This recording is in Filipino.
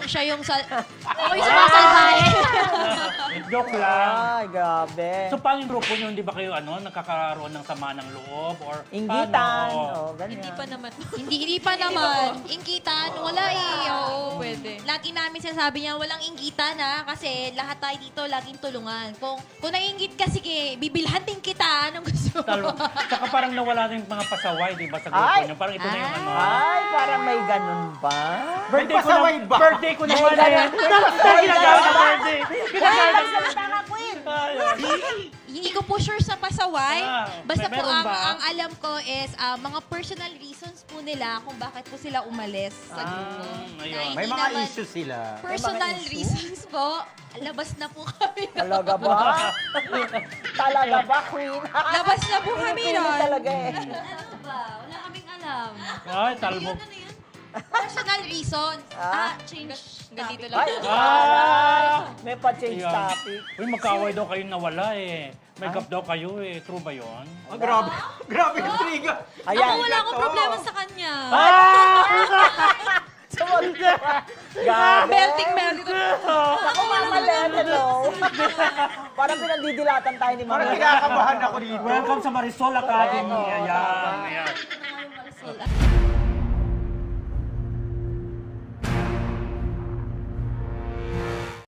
Siya yung ako yung sumasalbahe. Joke lang. Ay, grabe. So, paano yung grupo nyo? Hindi ba kayo nagkakaroon ng sama ng loob? Or Inggitan. paano? Oh, ganyan. Hindi pa naman. Hindi pa naman. Inggitan, wala eh. Oo. Pwede. Lagi namin sinasabi niya, walang inggitan ha. Kasi lahat tayo dito laging tulungan. Kung naiingit ka, sige, bibilhan din kita. Anong gusto mo? Saka parang nawala na yung mga pasaway, di ba, sa grupo Ay! nyo? Parang ito na yung ano. Ay, parang may ganun ba? Birthday ko pasaway na, ba? birthday ko naman eh. Ginagawa na birthday. Ginagawa na Hindi ko po sure sa pasaway. Basta po meron ba? ang alam ko is mga personal reasons po nila kung bakit po sila umalis sa grupo. ayun. Na May hindi mga naman issues sila. Personal reasons po. Labas na po kami. Talaga ba? Talaga ba, Queen? Labas na po kami Queen nun. talaga eh. Ano ba? Wala kaming alam. Ay, talbo. Ano yun? Personal reasons. Change. Ganito Ay, lang. may pa-change Ayan. topic. Uy, magkaaway daw kayo nawala eh. May gap daw kayo eh. True ba yun? Ah, grabe. Grabe yung trigger. Ayan. Ako wala akong problema sa kanya. Sumagot ka. Grabe. Melting melting. Ako, Mama Len, hello. Parang pinagdidilatan tayo ni Mama Parang Len. kinakabahan ako dito. Welcome sa Marisol Academy. Ayan. Ayan. Marisol.